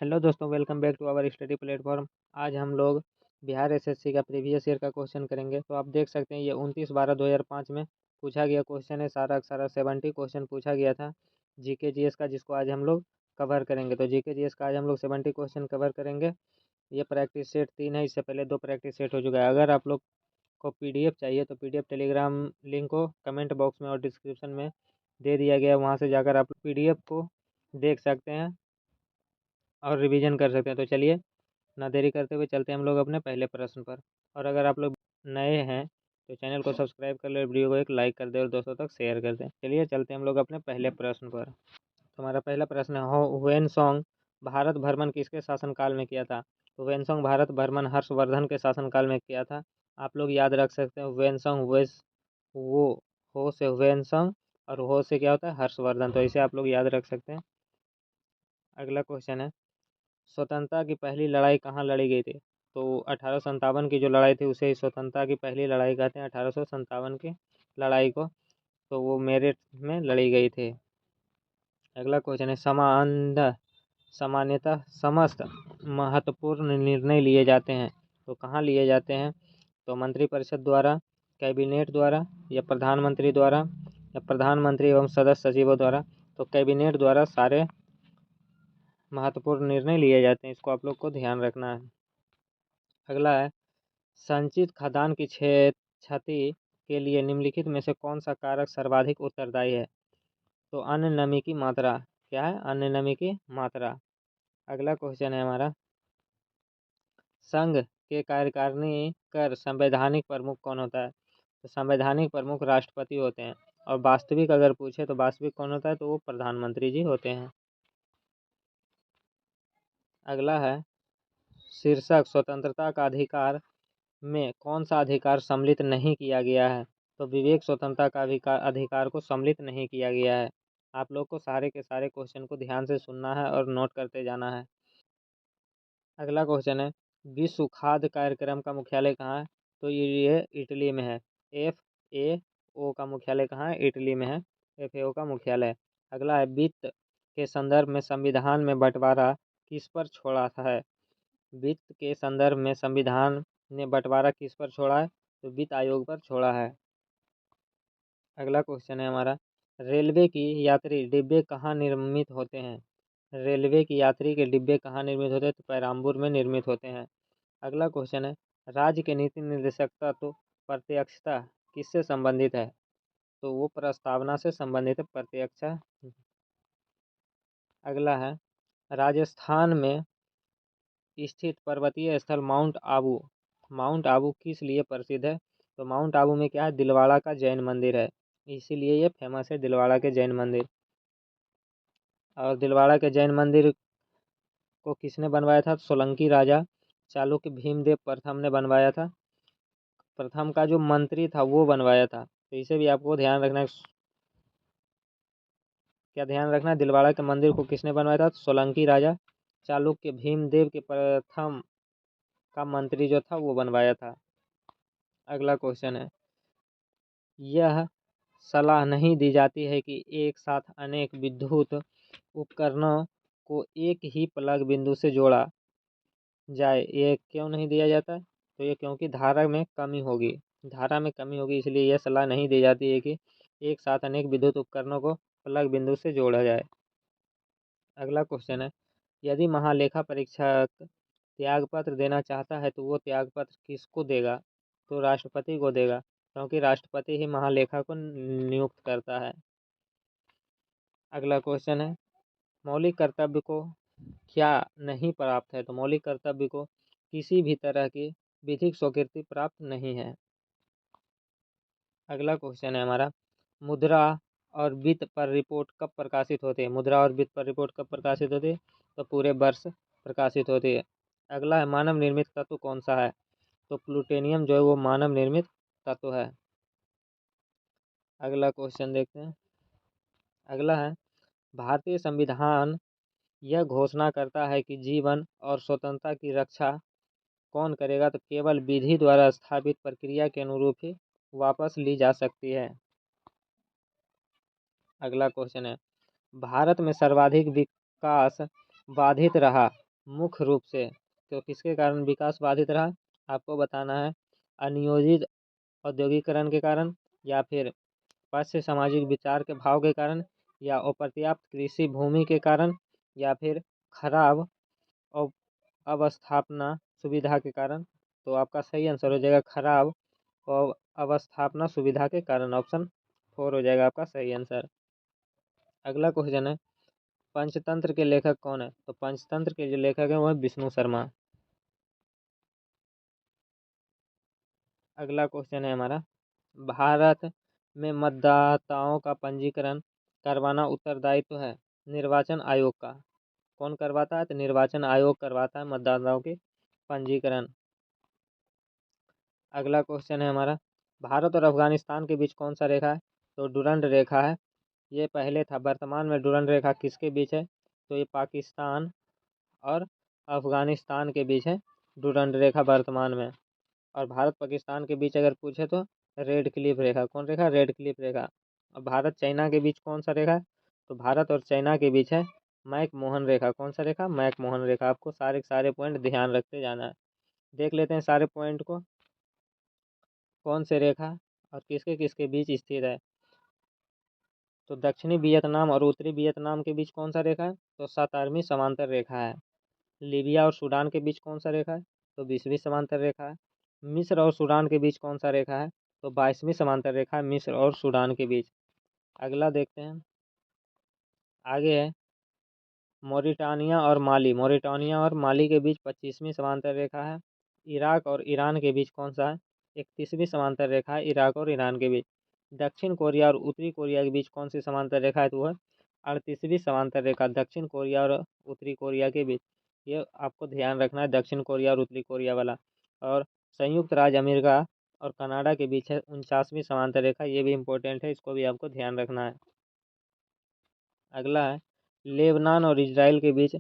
Hello दोस्तों, welcome back to our study platform. आज हम लोग बिहार एसएससी का प्रीवियस ईयर का क्वेश्चन करेंगे। तो आप देख सकते हैं ये 29/12/2005 में पूछा गया क्वेश्चन है। सारा का सारा 70 क्वेश्चन पूछा गया था जीके जीएस का, जिसको आज हम लोग कवर करेंगे। तो जीके जीएस का आज हम लोग 70 क्वेश्चन कवर करेंगे। ये प्रैक्टिस सेट 3 है, इससे पहले 2 प्रैक्टिस सेट हो चुका है। अगर आप लोग को पीडीएफ चाहिए तो पीडीएफ टेलीग्राम लिंक को कमेंट बॉक्स में और डिस्क्रिप्शन में दे दिया गया है, वहाँ से जाकर आप पीडीएफ को देख सकते हैं और रिवीजन कर सकते हैं। तो चलिए ना देरी करते हुए चलते हैं हम लोग अपने पहले प्रश्न पर। और अगर आप लोग नए हैं तो चैनल को सब्सक्राइब कर ले, वीडियो को एक लाइक कर दे और दोस्तों तक शेयर कर दें। चलिए चलते हैं हम लोग अपने पहले प्रश्न पर। तो हमारा पहला प्रश्न है, हुएनसोंग भारत भ्रमण किसके शासनकाल में किया था? तो हुएनसोंग भारत भ्रमण हर्षवर्धन के शासनकाल में किया था। आप लोग याद रख सकते हैं हुएनसोंग वेस वो हो से हुएनसोंग और हो से क्या होता है हर्षवर्धन, तो इसे आप लोग याद रख सकते हैं। अगला क्वेश्चन है, स्वतंत्रता की पहली लड़ाई कहाँ लड़ी गई थी? तो 1857 की जो लड़ाई थी उसे स्वतंत्रता की पहली लड़ाई कहते हैं, 1857 की लड़ाई को। तो वो मेरठ में लड़ी गई थी। अगला क्वेश्चन है, सामान्यतः समस्त महत्वपूर्ण निर्णय लिए जाते हैं तो कहाँ लिए जाते हैं? तो मंत्रिपरिषद द्वारा, कैबिनेट द्वारा या प्रधानमंत्री द्वारा या प्रधानमंत्री एवं सदस्य सचिवों द्वारा। तो कैबिनेट द्वारा सारे महत्वपूर्ण निर्णय लिए जाते हैं, इसको आप लोग को ध्यान रखना है। अगला है, संचित खदान की क्षति के लिए निम्नलिखित में से कौन सा कारक सर्वाधिक उत्तरदायी है? तो अन्न नमी की मात्रा। क्या है? अन्न नमी की मात्रा। अगला क्वेश्चन है हमारा, संघ के कार्यकारिणी कर संवैधानिक प्रमुख कौन होता है? तो संवैधानिक प्रमुख राष्ट्रपति होते हैं। और वास्तविक अगर पूछे तो वास्तविक कौन होता है? तो वो प्रधानमंत्री जी होते हैं। अगला है, शीर्षक स्वतंत्रता का अधिकार में कौन सा अधिकार सम्मिलित नहीं किया गया है? तो विवेक स्वतंत्रता का अधिकार को सम्मिलित नहीं किया गया है। आप लोग को सारे के सारे क्वेश्चन को ध्यान से सुनना है और नोट करते जाना है। अगला क्वेश्चन है, विश्व खाद्य कार्यक्रम का मुख्यालय कहाँ है? तो ये इटली में है। FAO का मुख्यालय कहाँ है? इटली में है FAO का मुख्यालय। अगला है, वित्त के संदर्भ में संविधान में बंटवारा किस पर छोड़ा है? वित्त के संदर्भ में संविधान ने बंटवारा किस पर छोड़ा है? तो वित्त आयोग पर छोड़ा है। अगला क्वेश्चन है हमारा, रेलवे की यात्री डिब्बे कहाँ निर्मित होते हैं? रेलवे की यात्री के डिब्बे कहाँ निर्मित होते हैं? तो पेराम्बूर में निर्मित होते हैं। अगला क्वेश्चन है, राज्य के नीति निर्देशकता तो प्रत्यक्षता किससे संबंधित है? तो वो प्रस्तावना से संबंधित है, प्रत्यक्षा। अगला है, राजस्थान में स्थित पर्वतीय स्थल माउंट आबू किस लिए प्रसिद्ध है? तो माउंट आबू में क्या है? दिलवाड़ा का जैन मंदिर है, इसीलिए ये फेमस है, दिलवाड़ा के जैन मंदिर। और दिलवाड़ा के जैन मंदिर को किसने बनवाया था? सोलंकी राजा चालुक्य भीमदेव प्रथम ने बनवाया था। प्रथम का जो मंत्री था वो बनवाया था, तो इसे भी आपको ध्यान रखना है। क्या ध्यान रखना है? दिलवाड़ा के मंदिर को किसने बनवाया था? सोलंकी राजा चालुक्य भीमदेव के प्रथम का मंत्री जो था वो बनवाया था। अगला क्वेश्चन है, यह सलाह नहीं दी जाती है कि एक साथ अनेक विद्युत उपकरणों को एक ही प्लग बिंदु से जोड़ा जाए, ये क्यों नहीं दिया जाता? तो ये क्योंकि धारा में कमी होगी, इसलिए यह सलाह नहीं दी जाती है कि एक साथ अनेक विद्युत उपकरणों को प्लग बिंदु से जोड़ा जाए। अगला क्वेश्चन है, यदि महालेखा परीक्षक त्यागपत्र देना चाहता है तो वो त्यागपत्र किसको देगा? तो राष्ट्रपति को देगा, क्योंकि राष्ट्रपति ही महालेखा को नियुक्त करता है। अगला क्वेश्चन है, मौलिक कर्तव्य को क्या नहीं प्राप्त है? तो मौलिक कर्तव्य को किसी भी तरह की विधिक स्वीकृति प्राप्त नहीं है। अगला क्वेश्चन है हमारा, मुद्रा और वित्त पर रिपोर्ट कब प्रकाशित होती है? मुद्रा और वित्त पर रिपोर्ट कब प्रकाशित होती है? तो पूरे वर्ष प्रकाशित होती है। अगला है, मानव निर्मित तत्व कौन सा है? तो प्लूटोनियम जो है वो मानव निर्मित तत्व है। अगला क्वेश्चन देखते हैं। अगला है, भारतीय संविधान यह घोषणा करता है कि जीवन और स्वतंत्रता की रक्षा कौन करेगा? तो केवल विधि द्वारा स्थापित प्रक्रिया के अनुरूप ही वापस ली जा सकती है। अगला क्वेश्चन है, भारत में सर्वाधिक विकास बाधित रहा मुख्य रूप से तो किसके कारण विकास बाधित रहा, आपको बताना है। अनियोजित औद्योगिकरण के कारण, या फिर पश्चिमी सामाजिक विचार के भाव के कारण, या अपर्याप्त कृषि भूमि के कारण, या फिर खराब अवस्थापना सुविधा के कारण। तो आपका सही आंसर हो जाएगा खराब अवस्थापना सुविधा के कारण। ऑप्शन 4 हो जाएगा आपका सही आंसर। अगला क्वेश्चन है, पंचतंत्र के लेखक कौन है? तो पंचतंत्र के जो लेखक है वो है विष्णु शर्मा। अगला क्वेश्चन है हमारा, भारत में मतदाताओं का पंजीकरण करवाना उत्तरदायित्व है निर्वाचन आयोग का। कौन करवाता है? तो निर्वाचन आयोग करवाता है मतदाताओं के पंजीकरण। अगला क्वेश्चन है हमारा, भारत और अफगानिस्तान के बीच कौन सा रेखा है? तो डुरंड रेखा है। ये पहले था, वर्तमान में डुरंड रेखा किसके बीच है? तो ये पाकिस्तान और अफगानिस्तान के बीच है डुरंड रेखा वर्तमान में। और भारत पाकिस्तान के बीच अगर पूछे तो रेड क्लिफ रेखा। कौन रेखा? रेड क्लिफ रेखा। और भारत चाइना के बीच कौन सा रेखा है? तो भारत और चाइना के बीच है मैक मोहन रेखा। कौन सा रेखा? मैक मोहन रेखा। आपको सारे के सारे पॉइंट ध्यान रखते जाना है। देख लेते हैं सारे पॉइंट को, कौन से रेखा और किसके किसके बीच स्थित है। तो दक्षिणी वियतनाम और उत्तरी वियतनाम के बीच कौन सा रेखा है? तो 17वीं समांतर रेखा है। लीबिया और सूडान के बीच कौन सा रेखा है? तो 20वीं समांतर रेखा है। मिस्र और सूडान के बीच कौन सा रेखा है? तो 22वीं समांतर रेखा है मिस्र और सूडान के बीच। अगला देखते हैं, आगे है मोरिटानिया और माली। मोरिटानिया और माली के बीच 25वीं समांतर रेखा है। इराक और ईरान के बीच कौन सा है? 31वीं समांतर रेखा है इराक और ईरान के बीच। दक्षिण कोरिया और उत्तरी कोरिया के बीच कौन सी समांतर रेखा है? तो वह 38वीं समांतर रेखा दक्षिण कोरिया और उत्तरी कोरिया के बीच। ये आपको ध्यान रखना है, दक्षिण कोरिया और उत्तरी कोरिया वाला। और संयुक्त राज्य अमेरिका और कनाडा के बीच है 49वीं समांतर रेखा। ये भी इम्पोर्टेंट है, इसको भी आपको ध्यान रखना है। अगला है लेबनान और इजराइल के बीच।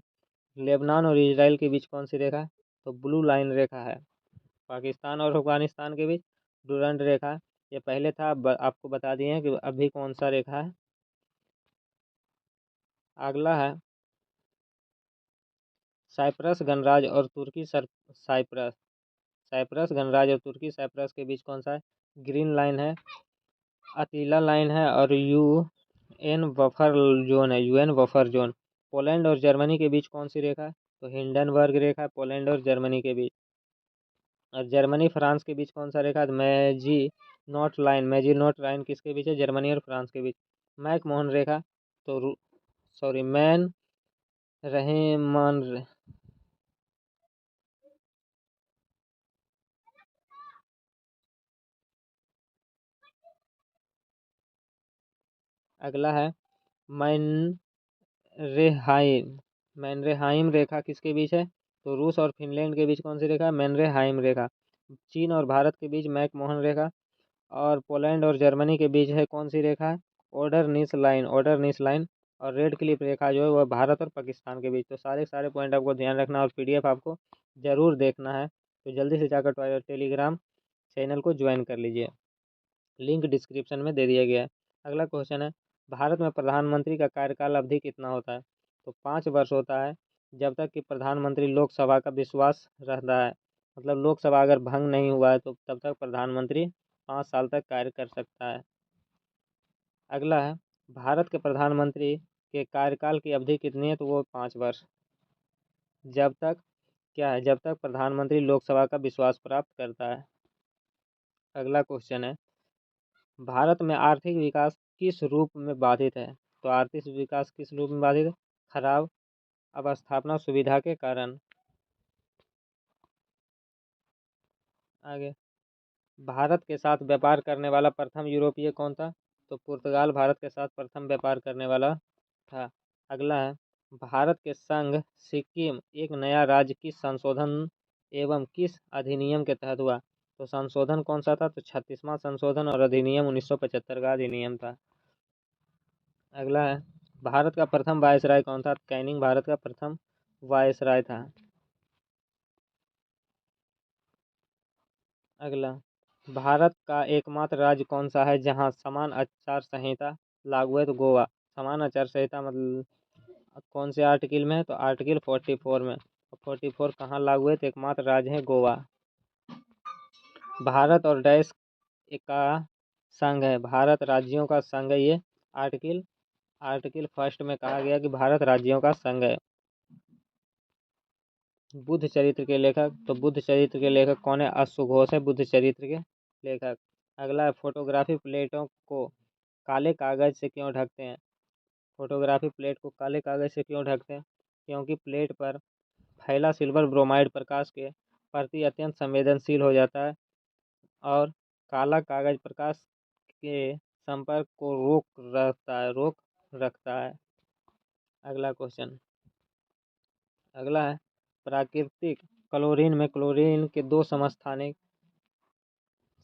लेबनान और इजराइल के बीच कौन सी रेखा है? तो ब्लू लाइन रेखा है। पाकिस्तान और अफगानिस्तान के बीच डुरंड रेखा है। ये पहले था, आपको बता दिए हैं कि अभी कौन सा रेखा है। अगला है साइप्रस गणराज्य और तुर्की साइप्रस। साइप्रस गणराज्य और तुर्की साइप्रस के बीच कौन सा है? ग्रीन लाइन है, अतीला लाइन है, और यूएन बफर जोन है, यूएन बफर जोन। पोलैंड और जर्मनी के बीच कौन सी रेखा है? तो हिंडनबर्ग रेखा है पोलैंड और जर्मनी के बीच। और जर्मनी फ्रांस के बीच कौन सा रेखा है? मैजी नॉट लाइन। मैजी नॉट लाइन किसके बीच है? जर्मनी और फ्रांस के बीच। मैक मोहन रेखा तो सॉरी मैन रहमान अगला है मैन रेहाइम। मैनरेहाइम रेखा किसके बीच है? तो रूस और फिनलैंड के बीच कौन सी रेखा? मैनरेहाइम रेखा। चीन और भारत के बीच मैक मोहन रेखा। और पोलैंड और जर्मनी के बीच है कौन सी रेखा है? ऑर्डरनिस लाइन, ऑर्डरनिस लाइन। और रेड क्लिफ रेखा जो है वह भारत और पाकिस्तान के बीच। तो सारे सारे पॉइंट आपको ध्यान रखना और पीडीएफ आपको जरूर देखना है। तो जल्दी से जाकर टेलीग्राम चैनल को ज्वाइन कर लीजिए, लिंक डिस्क्रिप्शन में दे दिया गया है। अगला क्वेश्चन है, भारत में प्रधानमंत्री का कार्यकाल अवधि कितना होता है? तो 5 वर्ष होता है, जब तक कि प्रधानमंत्री लोकसभा का विश्वास रहता है। मतलब लोकसभा अगर भंग नहीं हुआ है तो तब तक प्रधानमंत्री 5 साल तक कार्य कर सकता है। अगला है, भारत के प्रधानमंत्री के कार्यकाल की अवधि कितनी है? तो वो 5 वर्ष। जब तक क्या है? जब तक प्रधानमंत्री लोकसभा का विश्वास प्राप्त करता है। अगला क्वेश्चन है, भारत में आर्थिक विकास किस रूप में बाधित है? तो आर्थिक विकास किस रूप में बाधित है? खराब अवस्थापना सुविधा के कारण। आगे, भारत के साथ व्यापार करने वाला प्रथम यूरोपीय कौन था? तो पुर्तगाल भारत के साथ प्रथम व्यापार करने वाला था। अगला है, भारत के संग सिक्किम एक नया राज्य किस संशोधन एवं किस अधिनियम के तहत हुआ? तो संशोधन कौन सा था? तो 36वां संशोधन, और अधिनियम 1975 का अधिनियम था। अगला है, भारत का प्रथम वायसराय कौन था? कैनिंग भारत का प्रथम वायसराय था। अगला, भारत का एकमात्र राज्य कौन सा है जहां समान आचार संहिता लागू है? तो गोवा। समान आचार संहिता मतलब कौन से आर्टिकल में है? तो आर्टिकल 44 में। 44 कहाँ लागू है? तो एकमात्र राज्य है गोवा। भारत और डैश का संघ है, भारत राज्यों का संघ है ये। आर्टिकल फर्स्ट में कहा गया कि भारत राज्यों का संघ है। बुद्ध चरित्र के लेखक, तो बुद्ध चरित्र के लेखक कौन है? अश्वघोष है बुद्ध चरित्र के लेखक। अगला है फोटोग्राफी प्लेटों को काले कागज से क्यों ढकते हैं? फोटोग्राफी प्लेट को काले कागज से क्यों ढकते हैं? क्योंकि प्लेट पर फैला सिल्वर ब्रोमाइड प्रकाश के प्रति अत्यंत संवेदनशील हो जाता है और काला कागज प्रकाश के संपर्क को रोक रखता है। अगला क्वेश्चन, अगला है प्राकृतिक क्लोरीन में क्लोरीन के दो समस्थानिक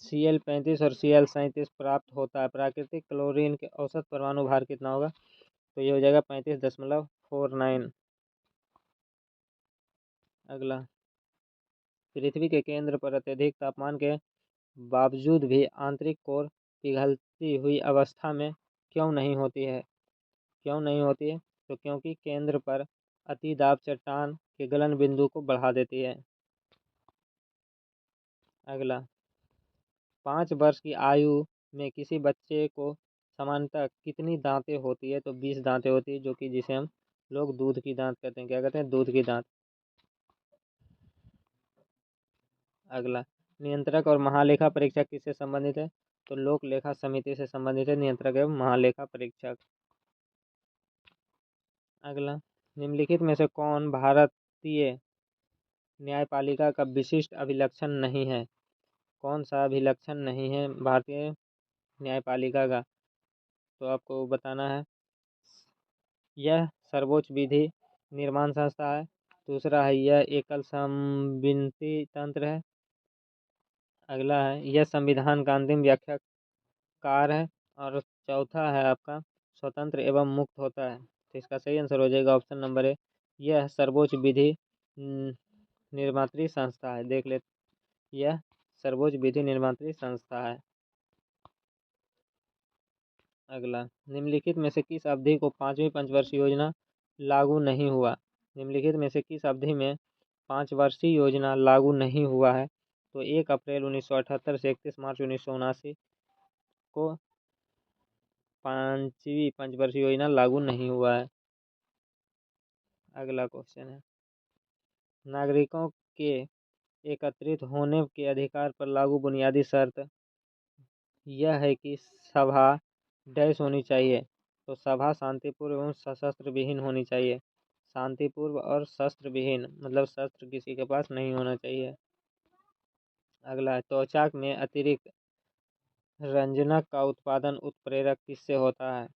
Cl35 और Cl37 प्राप्त होता है। प्राकृतिक क्लोरीन के औसत परमाणु भार कितना होगा? तो ये हो जाएगा 35.49। अगला, पृथ्वी के केंद्र पर अत्यधिक तापमान के बावजूद भी आंतरिक कोर पिघलती हुई अवस्था में क्यों नहीं होती है? क्यों नहीं होती है? तो क्योंकि केंद्र पर अतिदाब चट्टान के गलन बिंदु को बढ़ा देती है। अगला, 5 वर्ष की आयु में किसी बच्चे को सामान्यतः कितनी दांतें होती है? तो 20 दांतें होती है, जो कि जिसे हम लोग दूध की दांत कहते हैं। क्या कहते हैं? दूध की दांत। अगला, नियंत्रक और महालेखा परीक्षक किससे संबंधित है? तो लोक लेखा समिति से संबंधित है नियंत्रक एवं महालेखा परीक्षक। अगला, निम्नलिखित में से कौन भारतीय न्यायपालिका का विशिष्ट अभिलक्षण नहीं है? कौन सा अभिलक्षण नहीं है भारतीय न्यायपालिका का? तो आपको बताना है। यह सर्वोच्च विधि निर्माण संस्था है। दूसरा है यह एकल संविनती तंत्र है। अगला है यह संविधान का अंतिम व्याख्याकार है। और चौथा है आपका स्वतंत्र एवं मुक्त होता है। तो इसका सही आंसर हो जाएगा ऑप्शन नंबर ए, यह सर्वोच्च विधि निर्मात्री संस्था है। देख ले, यह सर्वोच्च विधि निर्मात्री संस्था है। अगला, निम्नलिखित में से किस अवधि को 5वीं पंचवर्षीय योजना लागू नहीं हुआ? निम्नलिखित में से किस अवधि में 5 वर्षीय योजना लागू नहीं हुआ है? तो 1 अप्रैल 1978 से 31 मार्च 1979 को 5वीं पंचवर्षीय योजना लागू नहीं हुआ है। अगला क्वेश्चन है, नागरिकों के एकत्रित होने के अधिकार पर लागू बुनियादी शर्त यह है कि सभा डैश होनी चाहिए। तो सभा शांतिपूर्व एवं सशस्त्र विहीन होनी चाहिए। शांतिपूर्व और शस्त्र विहीन, मतलब शस्त्र किसी के पास नहीं होना चाहिए। अगला, त्वचा में अतिरिक्त रंजक का उत्पादन उत्प्रेरक किससे होता है?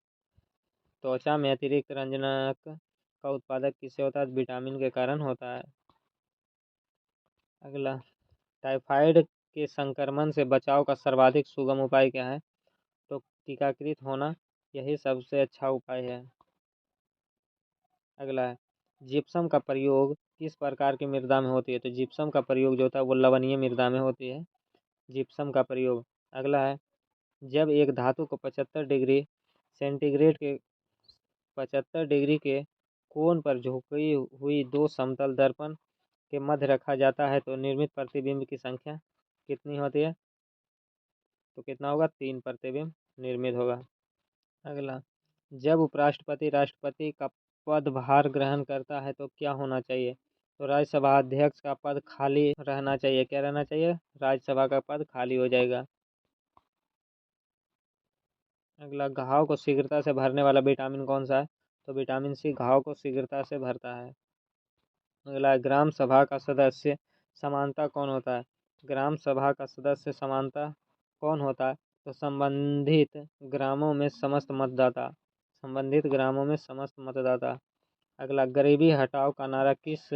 त्वचा में अतिरिक्त रंजक का उत्पादक किससे होता है? विटामिन के कारण होता है। अगला, टाइफाइड के संक्रमण से बचाव का सर्वाधिक सुगम उपाय क्या है? तो टीकाकृत होना यही सबसे अच्छा उपाय है। अगला है, जिप्सम का प्रयोग किस प्रकार की मृदा में होती है? तो जिप्सम का प्रयोग जो होता है वो लवणीय मृदा में होती है जिप्सम का प्रयोग। अगला है, जब एक धातु को 75 डिग्री सेंटीग्रेड के 75 डिग्री के कोण पर झुकी हुई दो समतल दर्पण के मध्य रखा जाता है तो निर्मित प्रतिबिंब की संख्या कितनी होती है? तो कितना होगा? 3 प्रतिबिंब निर्मित होगा। अगला, जब उपराष्ट्रपति राष्ट्रपति का पदभार ग्रहण करता है तो क्या होना चाहिए? तो राज्यसभा अध्यक्ष का पद खाली रहना चाहिए। क्या रहना चाहिए? राज्यसभा का पद खाली हो जाएगा। अगला, घाव को शीघ्रता से भरने वाला विटामिन कौन सा है? तो विटामिन सी घाव को शीघ्रता से भरता है। अगला, ग्राम सभा का सदस्य समानता कौन होता है? ग्राम सभा का सदस्य समानता कौन होता है? तो संबंधित ग्रामों में समस्त मतदाता। संबंधित ग्रामों में समस्त मतदाता। अगला, गरीबी हटाओ का नारा किस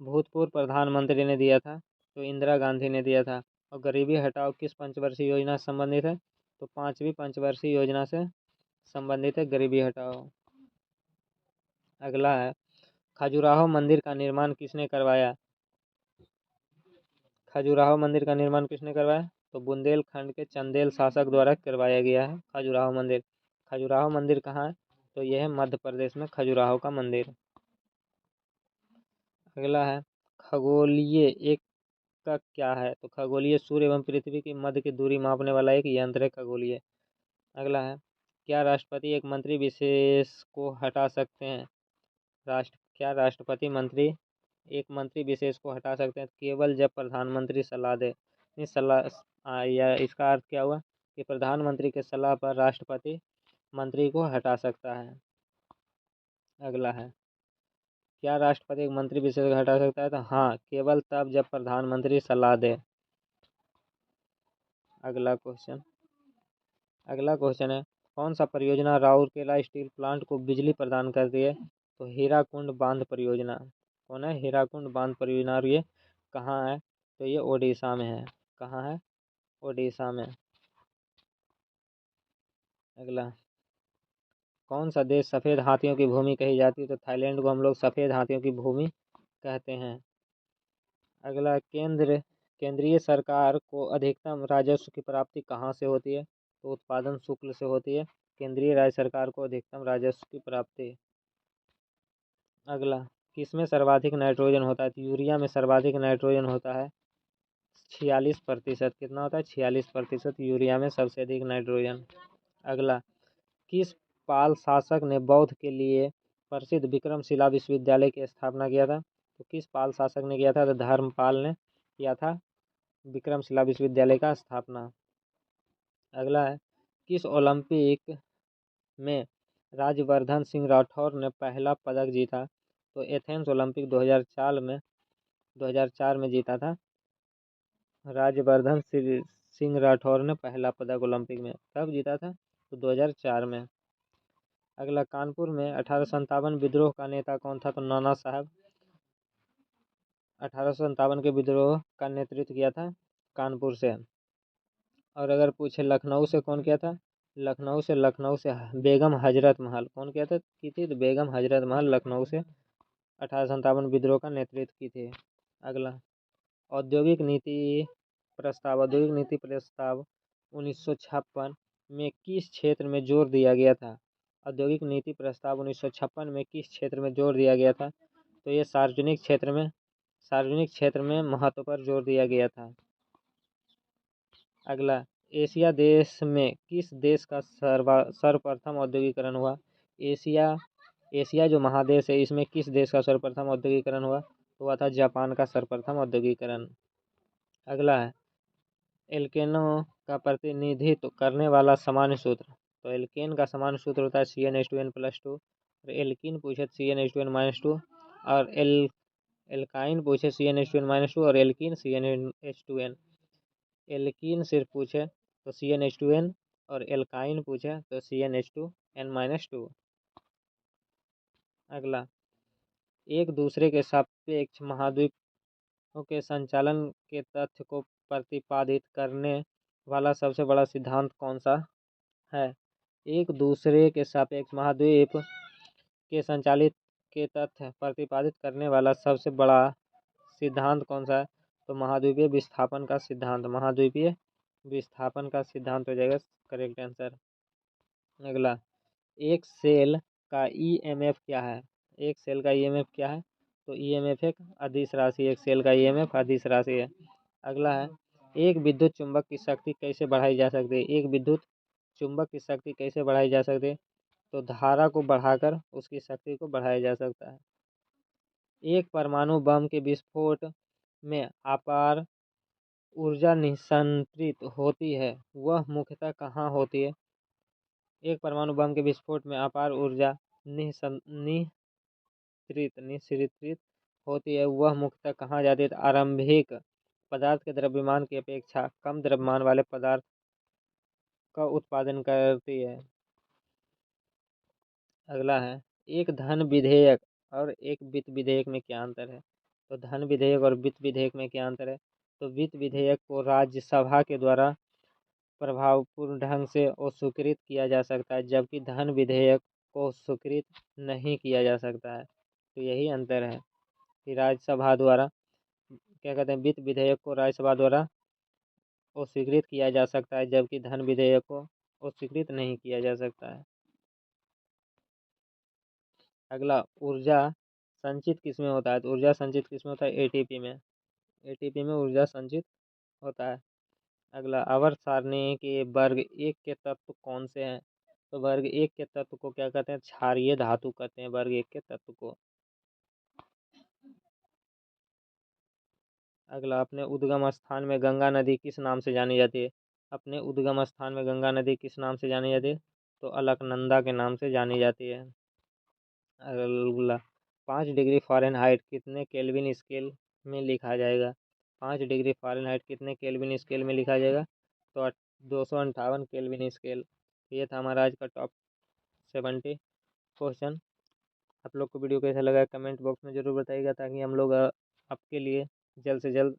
भूतपूर्व प्रधानमंत्री ने दिया था? तो इंदिरा गांधी ने दिया था। और गरीबी हटाओ किस पंचवर्षीय योजना से संबंधित है? तो 5वीं पंचवर्षीय योजना से संबंधित है गरीबी हटाओ। अगला है, खजुराहो मंदिर का निर्माण किसने करवाया? खजुराहो मंदिर का निर्माण किसने करवाया? तो बुंदेलखंड के चंदेल शासक द्वारा करवाया गया है खजुराहो मंदिर। खजुराहो मंदिर कहाँ है? तो यह है मध्य प्रदेश में खजुराहो का मंदिर। अगला है खगोलीय एक का क्या है, तो खगोलीय सूर्य एवं पृथ्वी की मध्य की दूरी मापने वाला एक यंत्र है खगोलीय। अगला है क्या राष्ट्रपति एक मंत्री विशेष को हटा सकते हैं, क्या राष्ट्रपति एक मंत्री विशेष को हटा सकते हैं केवल जब प्रधानमंत्री सलाह दे। इस सलाह या इसका अर्थ क्या हुआ कि प्रधानमंत्री के सलाह पर राष्ट्रपति मंत्री को हटा सकता है। अगला है क्या राष्ट्रपति एक मंत्री विशेष को हटा सकता है, तो हाँ, केवल तब जब प्रधानमंत्री सलाह दे। अगला क्वेश्चन है कौन सा परियोजना राउरकेला स्टील प्लांट को बिजली प्रदान करती है, तो हीराकुंड बांध परियोजना। कौन है, हीराकुंड बांध परियोजना। और ये कहाँ है, तो ये ओडिशा में है। कहाँ है, ओडिशा में। अगला कौन सा देश सफ़ेद हाथियों की भूमि कही जाती है, तो थाईलैंड को हम लोग सफ़ेद हाथियों की भूमि कहते हैं। अगला केंद्रीय सरकार को अधिकतम राजस्व की प्राप्ति कहाँ से होती है, तो उत्पादन शुल्क से होती है केंद्रीय राज्य सरकार को अधिकतम राजस्व की प्राप्ति। अगला किसमें सर्वाधिक नाइट्रोजन होता है, तो यूरिया में सर्वाधिक नाइट्रोजन होता है 46%। कितना होता है, 46% यूरिया में सबसे अधिक नाइट्रोजन। अगला किस पाल शासक ने बौद्ध के लिए प्रसिद्ध विक्रमशिला विश्वविद्यालय की स्थापना किया था, तो किस पाल शासक ने किया था, तो धर्मपाल ने किया था विक्रमशिला विश्वविद्यालय का स्थापना। अगला है किस ओलंपिक में राज्यवर्धन सिंह राठौर ने पहला पदक जीता, तो एथेंस ओलंपिक 2004 में जीता था राज्यवर्धन सिंह राठौर ने पहला पदक ओलंपिक में। कब जीता था, तो 2004 में। अगला कानपुर में 1857 विद्रोह का नेता कौन था, तो नाना साहब। 1857 के विद्रोह का नेतृत्व किया था कानपुर से। और अगर पूछे लखनऊ से कौन किया था, लखनऊ से बेगम हजरत महल। कौन किया था की थी, तो बेगम हजरत महल लखनऊ से 1857 विद्रोह का नेतृत्व की थी। अगला औद्योगिक नीति प्रस्ताव 1956 में किस क्षेत्र में जोर दिया गया था। औद्योगिक नीति प्रस्ताव 1956 में किस क्षेत्र में जोर दिया गया था, तो ये सार्वजनिक क्षेत्र में महत्व पर जोर दिया गया था। अगला एशिया देश में किस देश का सर्वप्रथम औद्योगिकरण हुआ। एशिया जो महादेश है इसमें किस देश का सर्वप्रथम औद्योगिकरण हुआ था जापान का सर्वप्रथम औद्योगिकरण। अगला है एल्केनो का प्रतिनिधित्व करने वाला सामान्य सूत्र, तो एल्केन का सामान्य सूत्र होता है CnH2n+2। और एल्कीन पूछे CnH2n-2 और एल्काइन पूछे CnH2n-2 और एल्कीन CnH2n। एल्कीन सिर्फ पूछे तो CnH2n और एल्काइन पूछे तो CnH2n-2। अगला एक दूसरे के सापेक्ष महाद्वीपों के संचालन के तथ्य को प्रतिपादित करने वाला सबसे बड़ा सिद्धांत कौन सा है। एक दूसरे के सापेक्ष महाद्वीप के संचालित के तथ्य प्रतिपादित करने वाला सबसे बड़ा सिद्धांत कौन सा है, तो महाद्वीपीय विस्थापन का सिद्धांत। महाद्वीपीय विस्थापन का सिद्धांत हो जाएगा करेक्ट आंसर। अगला एक सेल का ईएमएफ क्या है, एक सेल का ईएमएफ क्या है, तो ईएमएफ एक अदिश राशि, एक सेल का ईएमएफ अदिश राशि है। अगला है एक विद्युत चुंबक की शक्ति कैसे बढ़ाई जा सकती है, एक विद्युत चुंबक की शक्ति कैसे बढ़ाई जा सकती है, तो धारा को बढ़ाकर उसकी शक्ति को बढ़ाया जा सकता है। एक परमाणु बम के विस्फोट में अपार ऊर्जा निःसंत्रित होती है, वह मुख्यतः कहाँ होती है। एक परमाणु बम के विस्फोट में अपार ऊर्जा निःसृत होती है, वह मुख्यतः कहाँ जाती है, तो आरंभिक पदार्थ के द्रव्यमान की अपेक्षा कम द्रव्यमान वाले पदार्थ का उत्पादन करती है। अगला है एक धन विधेयक और एक वित्त विधेयक में क्या अंतर है, तो धन विधेयक और वित्त विधेयक में क्या अंतर है, तो वित्त विधेयक को राज्यसभा के द्वारा प्रभावपूर्ण ढंग से स्वीकृत किया जा सकता है, जबकि धन विधेयक को स्वीकृत नहीं किया जा सकता है। तो यही अंतर है कि राज्यसभा द्वारा क्या कहते हैं, वित्त विधेयक को राज्यसभा द्वारा स्वीकृत किया जा सकता है, जबकि धन विधेयक को स्वीकृत नहीं किया जा सकता है। अगला ऊर्जा संचित किस में होता है? तो ऊर्जा संचित किस में होता है? एटीपी में। एटीपी में ऊर्जा संचित होता है। अगला, आवर्त सारणी के वर्ग एक के तत्व कौन से हैं? तो वर्ग एक के तत्व को क्या कहते हैं? क्षारीय धातु कहते हैं वर्ग एक के तत्व को। अगला, अपने उद्गम स्थान में गंगा नदी किस नाम से जानी जाती है? अपने उद्गम स्थान में गंगा नदी किस नाम से जानी जाती है? तो अलकनंदा के नाम से जानी जाती है। अगला, 5 डिग्री फ़ारेनहाइट कितने केल्विन स्केल में लिखा जाएगा? 5 डिग्री फ़ारेनहाइट कितने केल्विन स्केल में लिखा जाएगा? तो 258 केल्विन स्केल। ये था हमारा आज का टॉप 70 क्वेश्चन। आप लोग को वीडियो कैसा लगा कमेंट बॉक्स में ज़रूर बताइएगा, ताकि हम लोग आपके लिए जल्द से जल्द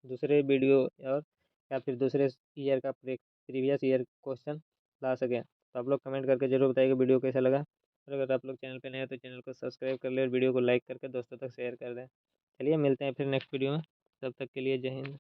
दूसरे वीडियो और या फिर दूसरे ईयर का प्रीवियस ईयर क्वेश्चन ला सकें। तो आप लोग कमेंट करके ज़रूर बताइएगा वीडियो कैसा लगा। और अगर आप लोग चैनल पे नए हैं तो चैनल को सब्सक्राइब कर ले और वीडियो को लाइक करके दोस्तों तक शेयर कर दें। चलिए मिलते हैं फिर नेक्स्ट वीडियो में, तब तक के लिए जय हिंद।